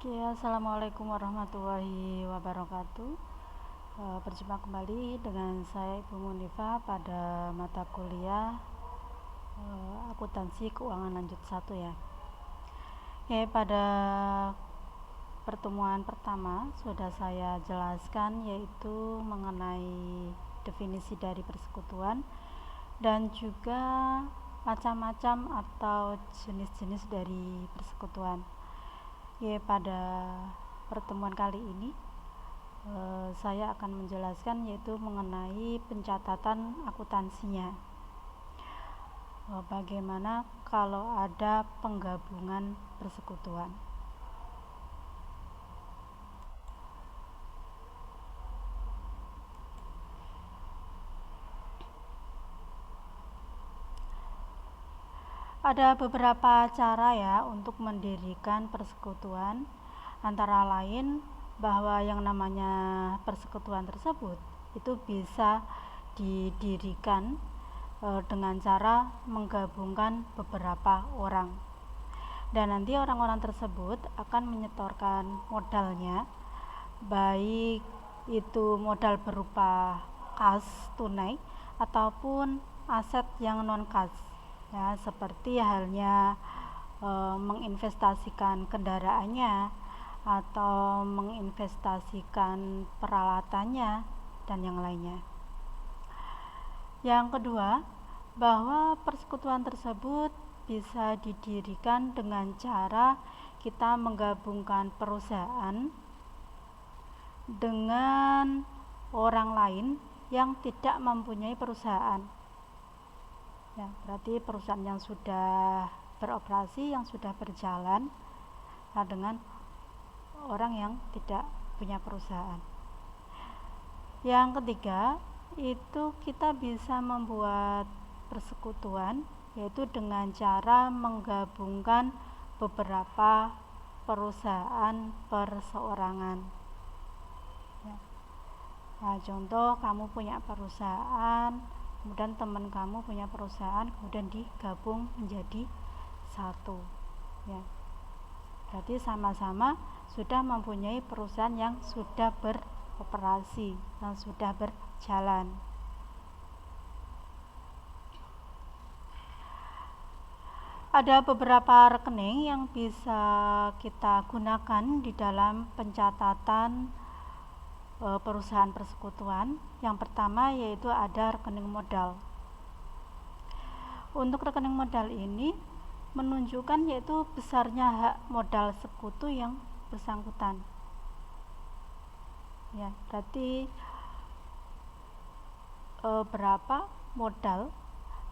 Oke, assalamualaikum warahmatullahi wabarakatuh. Berjumpa kembali dengan saya Ibu Munifah pada mata kuliah akuntansi keuangan lanjut 1 ya. Oke, pada pertemuan pertama sudah saya jelaskan yaitu mengenai definisi dari persekutuan dan juga macam-macam atau jenis-jenis dari persekutuan. Ya, pada pertemuan kali ini saya akan menjelaskan yaitu mengenai pencatatan akuntansinya. Bagaimana kalau ada penggabungan persekutuan. Ada beberapa cara ya untuk mendirikan persekutuan, antara lain bahwa yang namanya persekutuan tersebut itu bisa didirikan dengan cara menggabungkan beberapa orang, dan nanti orang-orang tersebut akan menyetorkan modalnya, baik itu modal berupa kas tunai ataupun aset yang non kas ya, seperti halnya menginvestasikan kendaraannya atau menginvestasikan peralatannya dan yang lainnya. Yang kedua, bahwa persekutuan tersebut bisa didirikan dengan cara kita menggabungkan perusahaan dengan orang lain yang tidak mempunyai perusahaan. Ya, berarti perusahaan yang sudah beroperasi, yang sudah berjalan, dengan orang yang tidak punya perusahaan. Yang ketiga, itu kita bisa membuat persekutuan yaitu dengan cara menggabungkan beberapa perusahaan perseorangan. Ya. Nah, contoh kamu punya perusahaan, kemudian teman kamu punya perusahaan, kemudian digabung menjadi satu ya. Berarti sama-sama sudah mempunyai perusahaan yang sudah beroperasi, yang sudah berjalan. Ada beberapa rekening yang bisa kita gunakan di dalam pencatatan perusahaan persekutuan. Yang pertama yaitu ada rekening modal. Untuk rekening modal ini menunjukkan yaitu besarnya hak modal sekutu yang bersangkutan. Ya, berarti berapa modal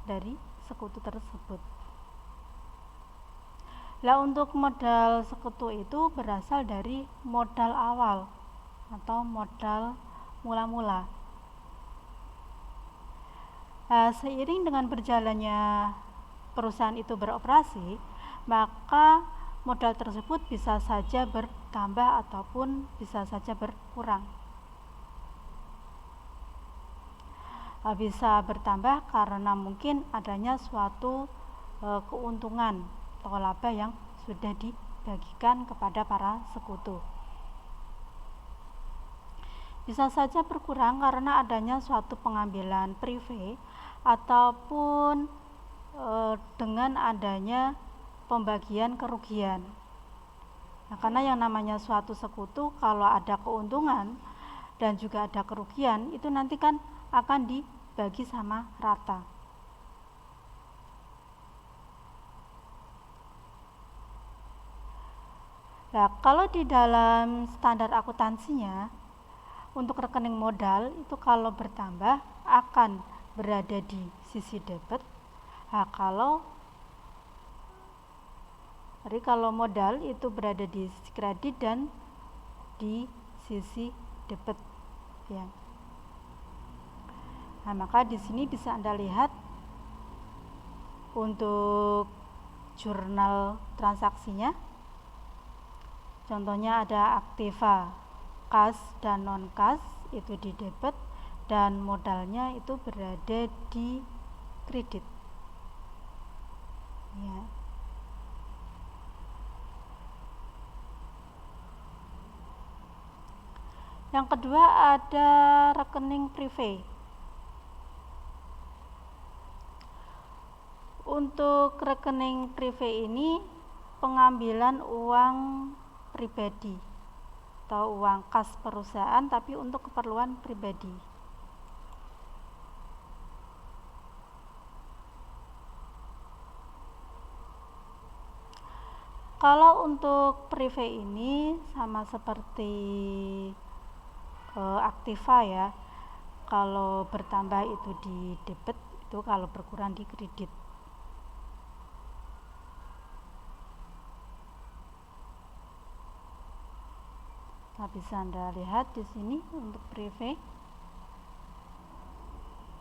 dari sekutu tersebut. Nah, untuk modal sekutu itu berasal dari modal awal atau modal mula-mula. Seiring dengan berjalannya perusahaan itu beroperasi, maka modal tersebut bisa saja bertambah ataupun bisa saja berkurang. Bisa bertambah karena mungkin adanya suatu keuntungan atau laba yang sudah dibagikan kepada para sekutu. Bisa saja berkurang karena adanya suatu pengambilan prive ataupun dengan adanya pembagian kerugian. Nah, karena yang namanya suatu sekutu, kalau ada keuntungan dan juga ada kerugian, itu nanti kan akan dibagi sama rata. Nah, kalau di dalam standar akuntansinya, untuk rekening modal itu kalau bertambah akan berada di sisi debit. Nah, kalau modal itu berada di sisi kredit dan di sisi debit ya. Nah, maka di sini bisa Anda lihat untuk jurnal transaksinya. Contohnya ada aktiva kas dan non kas itu di debit dan modalnya itu berada di kredit ya. Yang kedua ada rekening privé. Untuk rekening privé ini pengambilan uang pribadi atau uang kas perusahaan tapi untuk keperluan pribadi. Kalau untuk privé ini sama seperti Aktiva ya. Kalau bertambah itu di debit, itu kalau berkurang di kredit. Nah, bisa Anda lihat di sini untuk privé.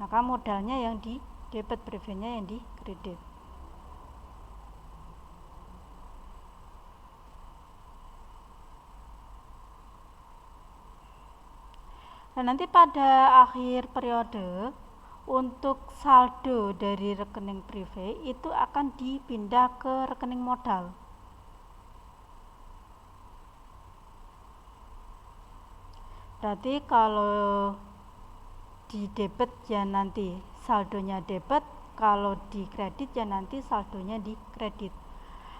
Maka modalnya yang di debit, privénya yang di kredit. Dan nanti pada akhir periode untuk saldo dari rekening privé itu akan dipindah ke rekening modal. Berarti kalau di debit ya nanti saldonya debit, kalau di kredit ya nanti saldonya di kredit.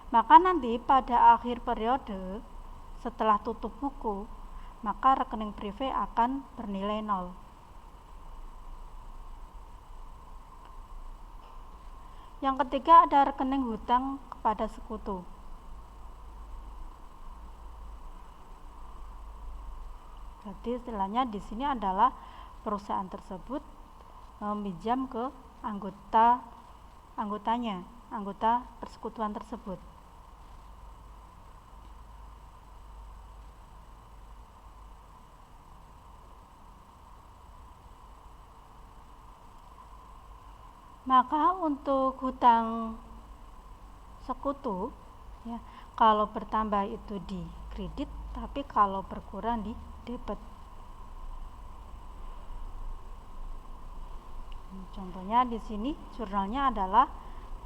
Maka nanti pada akhir periode setelah tutup buku, maka rekening privé akan bernilai 0. Yang ketiga ada rekening hutang kepada sekutu. Berarti istilahnya di sini adalah perusahaan tersebut meminjam ke anggota persekutuan tersebut. Maka untuk hutang sekutu ya, kalau bertambah itu di kredit, tapi kalau berkurang di debit. Contohnya di sini jurnalnya adalah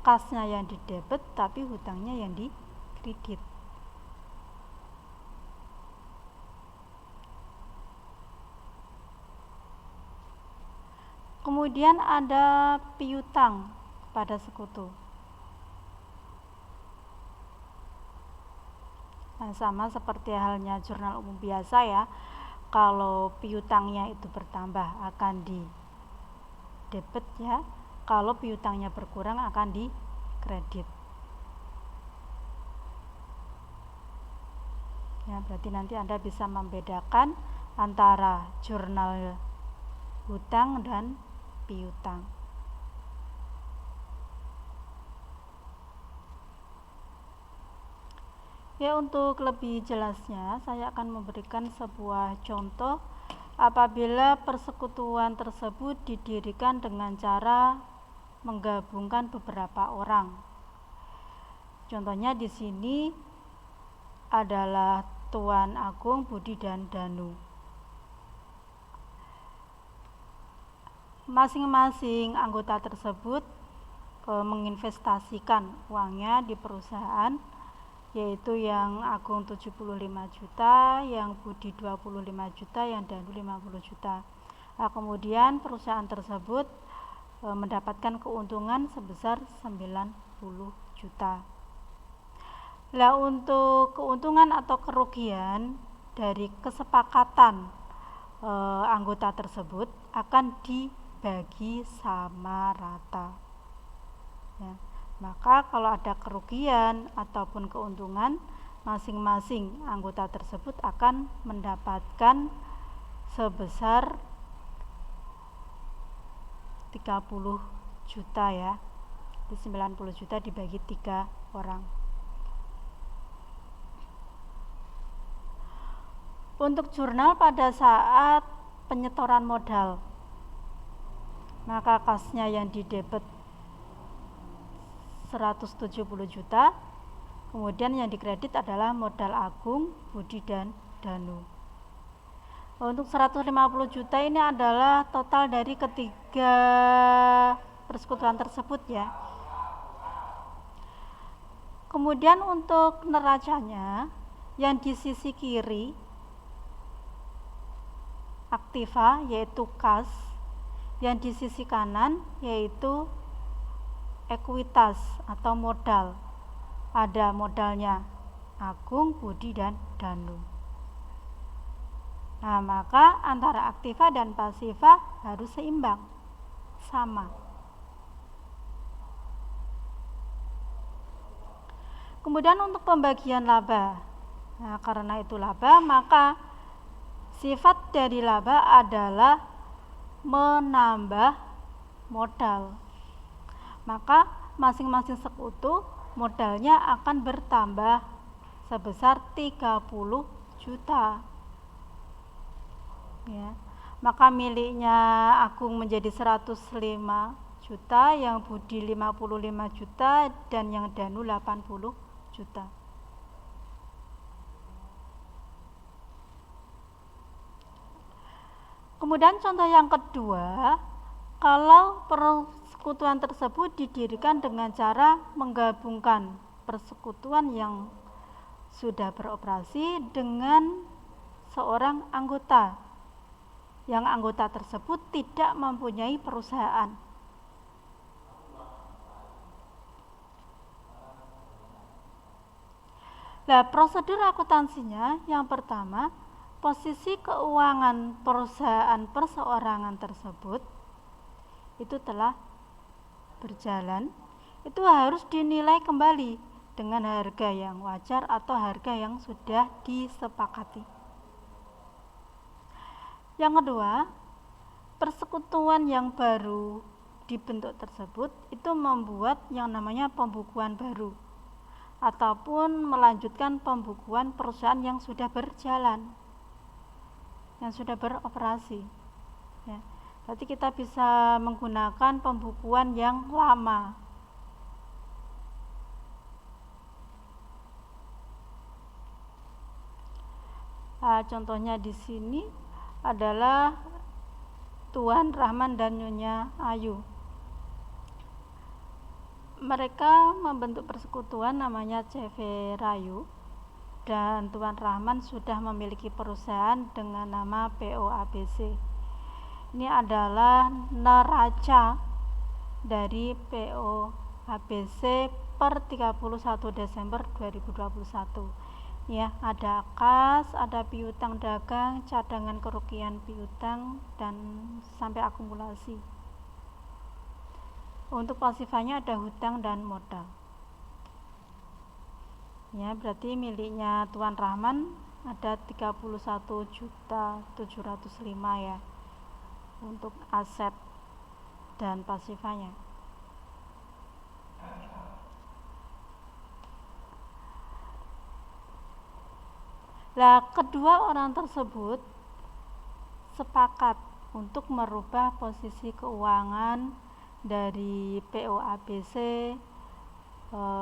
kasnya yang di debit tapi hutangnya yang di kredit. Kemudian ada piutang pada sekutu. Nah, sama seperti halnya jurnal umum biasa ya. Kalau piutangnya itu bertambah akan di debit ya. Kalau piutangnya berkurang akan di kredit. Ya, berarti nanti Anda bisa membedakan antara jurnal hutang dan piutang. Ya, untuk lebih jelasnya saya akan memberikan sebuah contoh apabila persekutuan tersebut didirikan dengan cara menggabungkan beberapa orang. Contohnya di sini adalah Tuan Agung, Budi dan Danu. Masing-masing anggota tersebut menginvestasikan uangnya di perusahaan, yaitu yang Agung 75 juta, yang Budi 25 juta, yang Danu 50 juta. Nah, kemudian perusahaan tersebut mendapatkan keuntungan sebesar 90 juta. Nah, untuk keuntungan atau kerugian dari kesepakatan anggota tersebut akan dibagi sama rata ya. Maka kalau ada kerugian ataupun keuntungan, masing-masing anggota tersebut akan mendapatkan sebesar 30 juta ya. Di 90 juta dibagi 3 orang. Untuk jurnal pada saat penyetoran modal, maka kasnya yang di debit 170 juta, kemudian yang dikredit adalah modal Agung, Budi dan Danu. Untuk 150 juta ini adalah total dari ketiga persekutuan tersebut ya. Kemudian untuk neracanya yang di sisi kiri aktiva yaitu kas, yang di sisi kanan yaitu ekuitas atau modal. Ada modalnya Agung, Budi, dan Danu. Nah, maka antara aktiva dan pasiva harus seimbang, sama. Kemudian untuk pembagian laba, nah karena itu laba, maka sifat dari laba adalah menambah modal. Maka masing-masing sekutu modalnya akan bertambah sebesar 30 juta. Ya. Maka miliknya Agung menjadi 105 juta, yang Budi 55 juta, dan yang Danu 80 juta. Kemudian contoh yang kedua, kalau persekutuan tersebut didirikan dengan cara menggabungkan persekutuan yang sudah beroperasi dengan seorang anggota, yang anggota tersebut tidak mempunyai perusahaan. Nah, prosedur akuntansinya yang pertama, posisi keuangan perusahaan perseorangan tersebut itu telah berjalan, itu harus dinilai kembali dengan harga yang wajar atau harga yang sudah disepakati. Yang kedua, persekutuan yang baru dibentuk tersebut itu membuat yang namanya pembukuan baru ataupun melanjutkan pembukuan perusahaan yang sudah berjalan, yang sudah beroperasi. Ya. Berarti kita bisa menggunakan pembukuan yang lama. Nah, contohnya di sini adalah Tuan Rahman dan Nyonya Ayu. Mereka membentuk persekutuan namanya CV Rayu, dan Tuan Rahman sudah memiliki perusahaan dengan nama POABC. Ini adalah neraca dari POABC per 31 Desember 2021. Ya, ada kas, ada piutang dagang, cadangan kerugian piutang, dan sampai akumulasi. Untuk pasifanya ada hutang dan modal. Ya, berarti miliknya Tuan Rahman ada 31.705 ya untuk aset dan pasifanya. Nah, kedua orang tersebut sepakat untuk merubah posisi keuangan dari POABC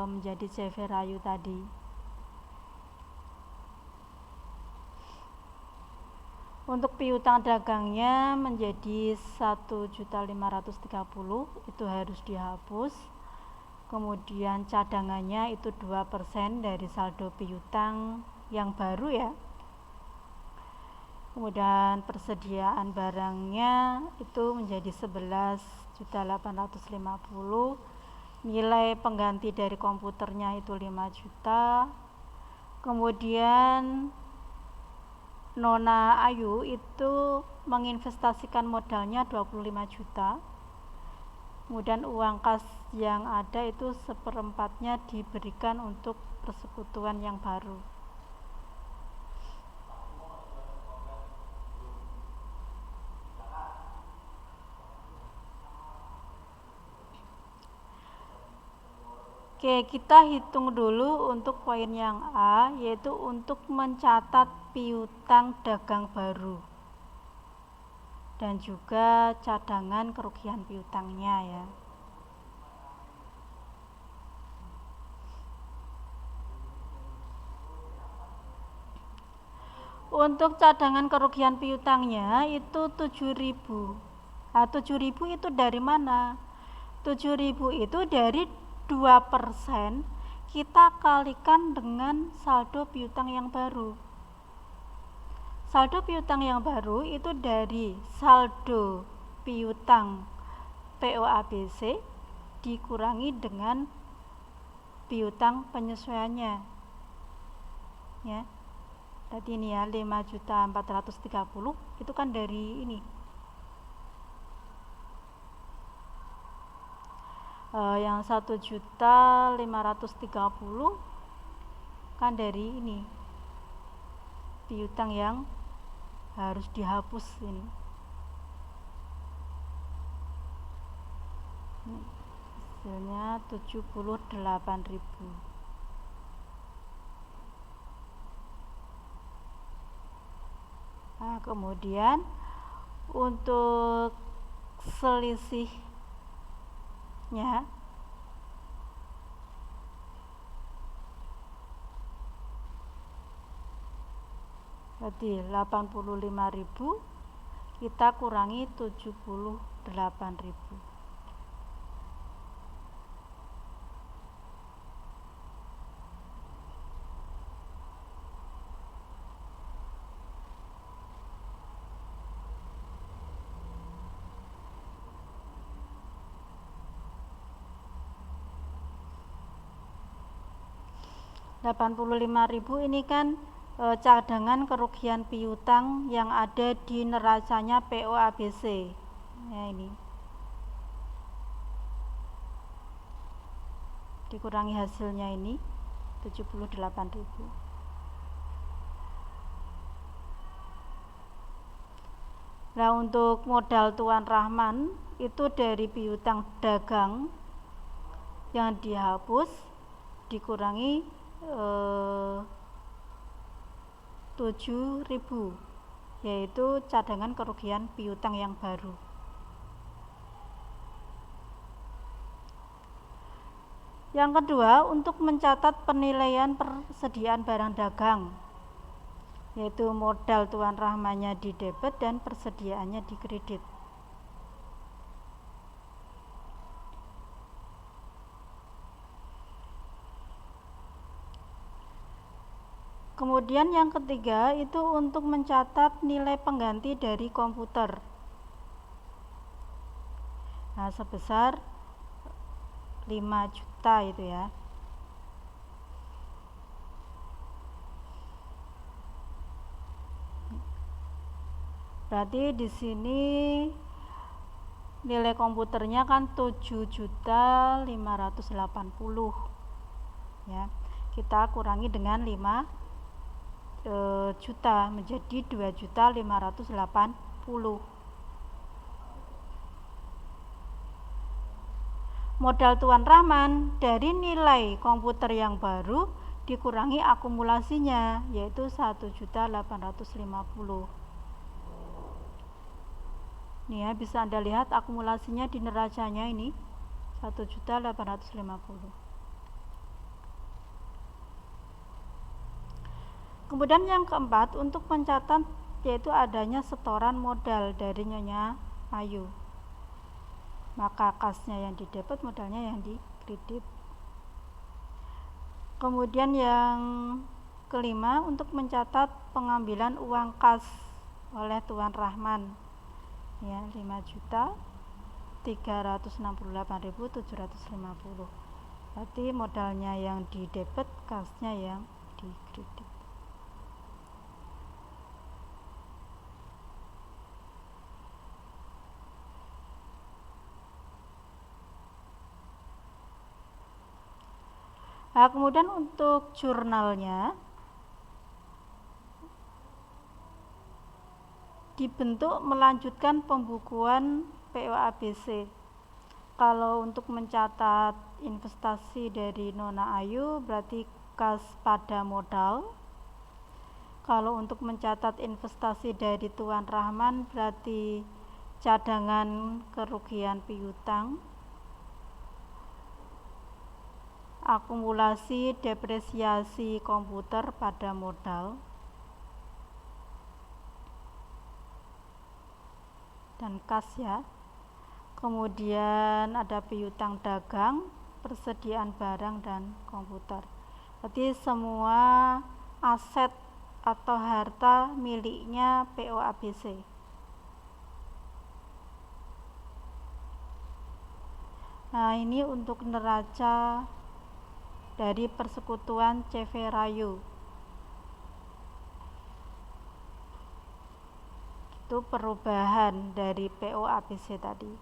menjadi CV Rayu tadi. Untuk piutang dagangnya menjadi 1.530.000, itu harus dihapus. Kemudian cadangannya itu 2% dari saldo piutang yang baru ya. Kemudian persediaan barangnya itu menjadi 11.850.000. Nilai pengganti dari komputernya itu 5 juta. Kemudian Nona Ayu itu menginvestasikan modalnya 25 juta. Kemudian uang kas yang ada itu 1/4-nya diberikan untuk persekutuan yang baru. Oke, kita hitung dulu untuk poin yang A, yaitu untuk mencatat piutang dagang baru dan juga cadangan kerugian piutangnya ya. Untuk cadangan kerugian piutangnya itu 7.000. Nah, 7.000 itu dari mana? 7.000 itu dari 2% kita kalikan dengan saldo piutang yang baru. Saldo piutang yang baru itu dari saldo piutang POABC dikurangi dengan piutang penyesuaiannya, ya. Tadi ini ya 5.430 itu kan dari ini yang 1.530 kan dari ini piutang yang harus dihapus ini. Hasilnya 78.000. Nah, kemudian untuk selisihnya berarti 85.000 kita kurangi 78.000. Rp85.000 ini kan cadangan kerugian piutang yang ada di neracanya POABC. Ya, ini dikurangi hasilnya ini 78.000. Nah, untuk modal Tuan Rahman itu dari piutang dagang yang dihapus dikurangi 7.000, yaitu cadangan kerugian piutang yang baru. Yang kedua, untuk mencatat penilaian persediaan barang dagang, yaitu modal Tuan Rahmannya di debit dan persediaannya di kredit. Kemudian yang ketiga itu untuk mencatat nilai pengganti dari komputer. Nah, sebesar 5 juta itu ya. Berarti di sini nilai komputernya kan 7.580 ya. Kita kurangi dengan 5 juta menjadi 2.580. Modal Tuan Rahman dari nilai komputer yang baru dikurangi akumulasinya, yaitu 1.850. Nih ya, bisa Anda lihat akumulasinya di neracanya ini 1.850. Kemudian yang keempat untuk mencatat yaitu adanya setoran modal dari Nyonya Ayu. Maka kasnya yang di debit, modalnya yang di kredit. Kemudian yang kelima untuk mencatat pengambilan uang kas oleh Tuan Rahman ya 5.368.750. Berarti modalnya yang di debit, kasnya yang di kredit. Nah, kemudian untuk jurnalnya dibentuk melanjutkan pembukuan POABC. Kalau untuk mencatat investasi dari Nona Ayu berarti kas pada modal. Kalau untuk mencatat investasi dari Tuan Rahman berarti cadangan kerugian piutang. Akumulasi depresiasi komputer pada modal dan kas ya. Kemudian ada piutang dagang, persediaan barang dan komputer. Berarti semua aset atau harta miliknya POABC. Nah, ini untuk neraca dari persekutuan CV Rayo. Itu perubahan dari POABC tadi.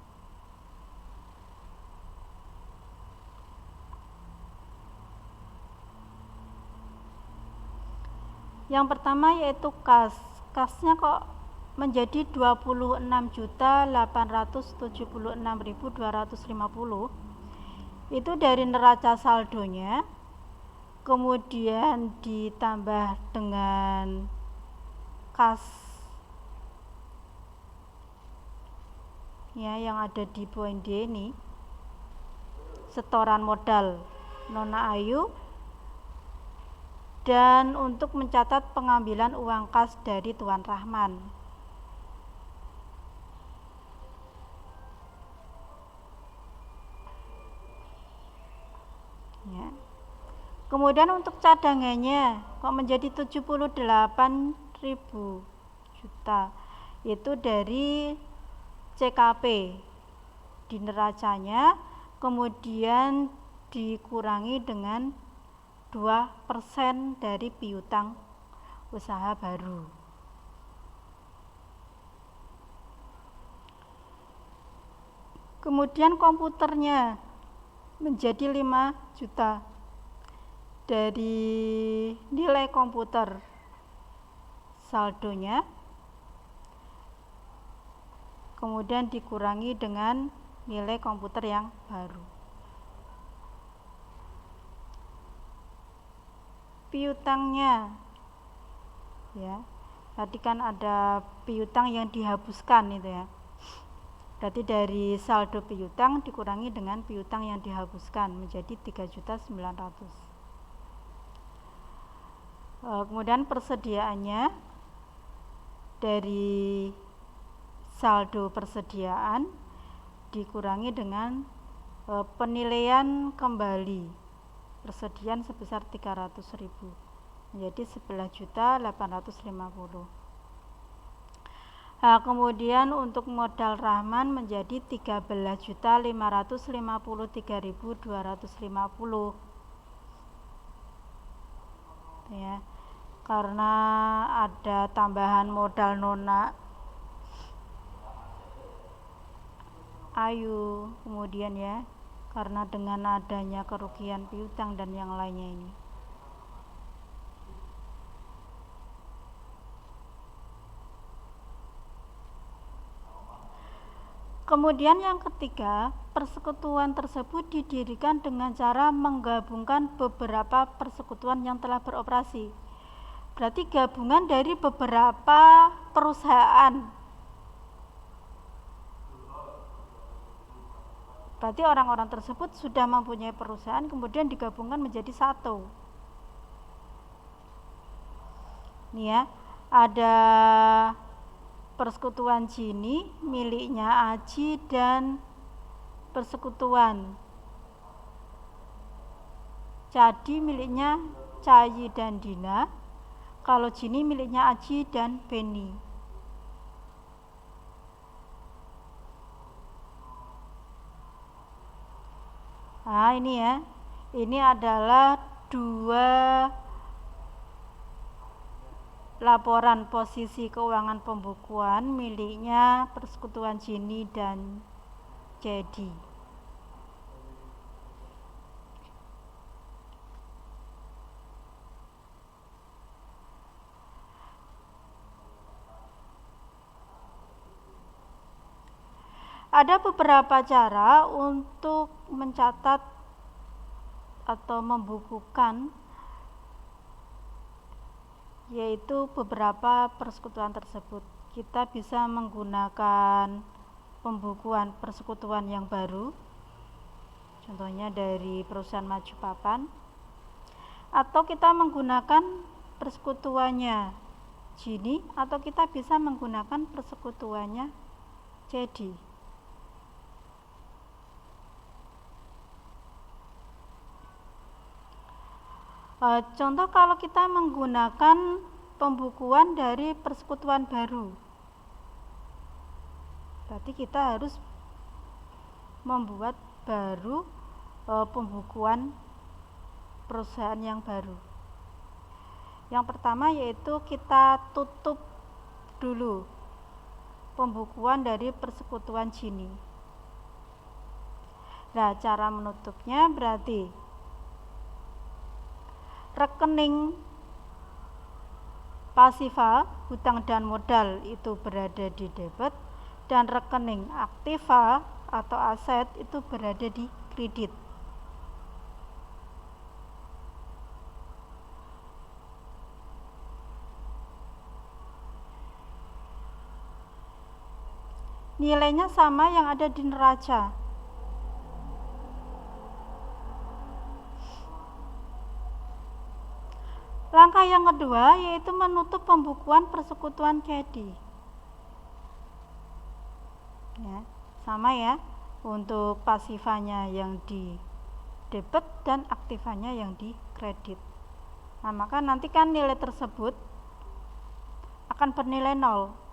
Yang pertama yaitu kas. Kasnya kok menjadi 26.876.250. Itu dari neraca saldonya, kemudian ditambah dengan kas ya yang ada di poin D ini, setoran modal Nona Ayu, dan untuk mencatat pengambilan uang kas dari Tuan Rahman. Ya. Kemudian untuk cadangannya kok menjadi 78.000 juta. Itu dari CKP di neracanya, kemudian dikurangi dengan 2% dari piutang usaha baru. Kemudian komputernya menjadi 5 juta dari nilai komputer saldonya, kemudian dikurangi dengan nilai komputer yang baru. Piutangnya ya, tadi kan ada piutang yang dihapuskan itu ya, berarti dari saldo piutang dikurangi dengan piutang yang dihapuskan menjadi 3.900.000. Kemudian persediaannya dari saldo persediaan dikurangi dengan penilaian kembali persediaan sebesar 300.000 menjadi 11.850.000. Nah, kemudian untuk modal Rahman menjadi 13.553.250 ya, karena ada tambahan modal Nona Ayu, kemudian ya karena dengan adanya kerugian piutang dan yang lainnya ini. Kemudian yang ketiga, persekutuan tersebut didirikan dengan cara menggabungkan beberapa persekutuan yang telah beroperasi. Berarti gabungan dari beberapa perusahaan. Berarti orang-orang tersebut sudah mempunyai perusahaan kemudian digabungkan menjadi satu. Nih ya, ada persekutuan Jini miliknya Aji dan persekutuan Cadi miliknya Cayi dan Dina. Kalau Jini miliknya Aji dan Beni. Nah ini ya, ini adalah dua laporan posisi keuangan pembukuan miliknya persekutuan Jini dan Jadi. Ada beberapa cara untuk mencatat atau membukukan, yaitu beberapa persekutuan tersebut. Kita bisa menggunakan pembukuan persekutuan yang baru, contohnya dari perusahaan Maju Papan, atau kita menggunakan persekutuannya Jini, atau kita bisa menggunakan persekutuannya Jadi. Contoh kalau kita menggunakan pembukuan dari persekutuan baru. Berarti kita harus membuat baru pembukuan perusahaan yang baru. Yang pertama yaitu kita tutup dulu pembukuan dari persekutuan Gini. Nah, cara menutupnya berarti rekening pasiva, hutang dan modal itu berada di debit, dan rekening aktiva atau aset itu berada di kredit. Nilainya sama yang ada di neraca. Langkah yang kedua yaitu menutup pembukuan persekutuan CADI. Ya, sama ya, untuk pasifanya yang di debit dan aktivanya yang di kredit. Nah, maka nanti kan nilai tersebut akan bernilai 0.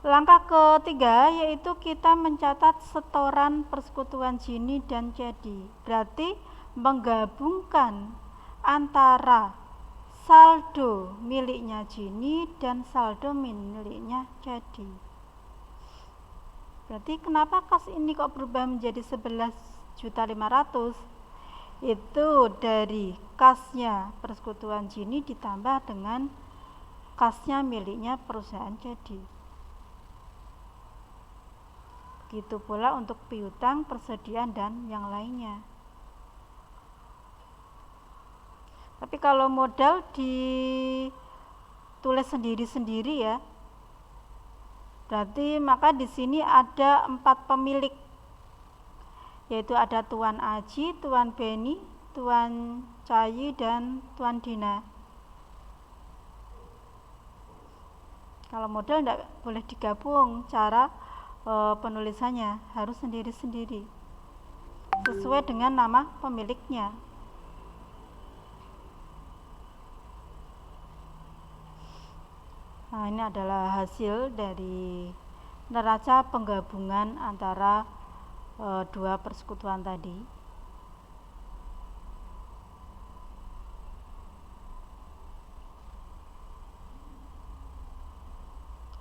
Langkah ketiga yaitu kita mencatat setoran persekutuan Gini dan CADI. Berarti menggabungkan antara saldo miliknya Gini dan saldo miliknya CADI. Berarti kenapa kas ini kok berubah menjadi 11.500.000? Itu dari kasnya persekutuan Gini ditambah dengan kasnya miliknya perusahaan CADI. Begitu pula untuk piutang, persediaan, dan yang lainnya. Tapi kalau modal ditulis sendiri-sendiri ya, berarti maka di sini ada 4 pemilik, yaitu ada Tuan Aji, Tuan Beni, Tuan Cayi, dan Tuan Dina. Kalau modal tidak boleh digabung, cara penulisannya harus sendiri-sendiri sesuai dengan nama pemiliknya. Nah, ini adalah hasil dari neraca penggabungan antara dua persekutuan tadi.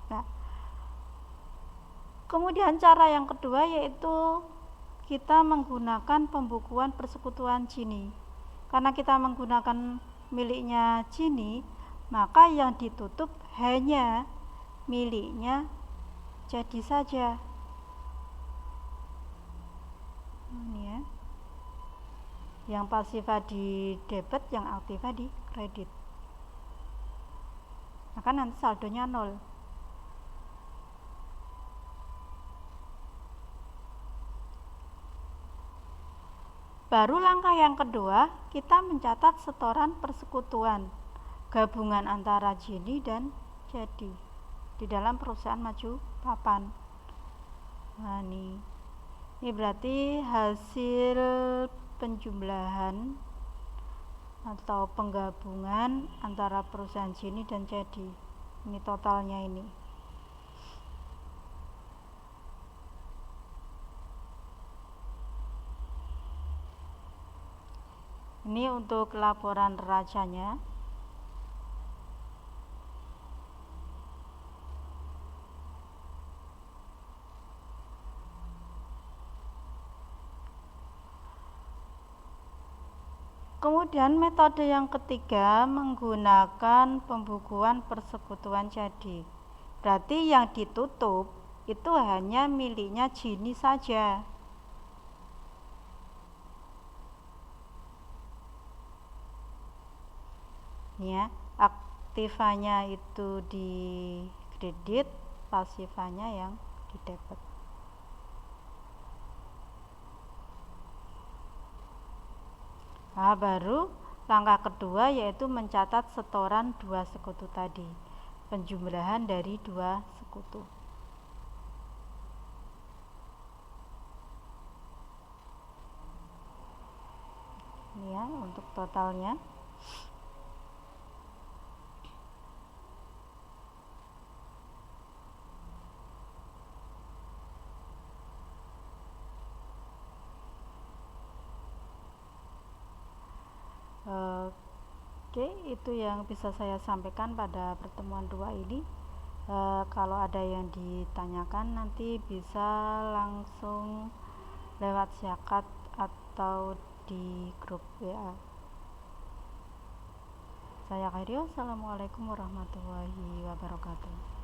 Nah, kemudian cara yang kedua yaitu kita menggunakan pembukuan persekutuan Gini. Karena kita menggunakan miliknya Gini, maka yang ditutup hanya miliknya CADI saja. Ini ya. Yang pasifa di debit, yang aktiva di kredit. Maka nanti saldonya 0. Baru langkah yang kedua, kita mencatat setoran persekutuan gabungan antara Gini dan CADI di dalam perusahaan Maju Papan. Nah, ini berarti hasil penjumlahan atau penggabungan antara perusahaan Gini dan CADI. Ini totalnya ini. Ini untuk laporan neracanya. Kemudian metode yang ketiga menggunakan pembukuan persekutuan CADI. Berarti yang ditutup itu hanya miliknya Gini saja. Ya, aktivanya itu di kredit, pasifanya yang di debit. Nah, baru langkah kedua yaitu mencatat setoran dua sekutu tadi, penjumlahan dari dua sekutu. Ini ya untuk totalnya. Oke, itu yang bisa saya sampaikan pada pertemuan 2 ini. Kalau ada yang ditanyakan nanti bisa langsung lewat Syakat atau di grup WA. Saya akhiri. Wassalamualaikum warahmatullahi wabarakatuh.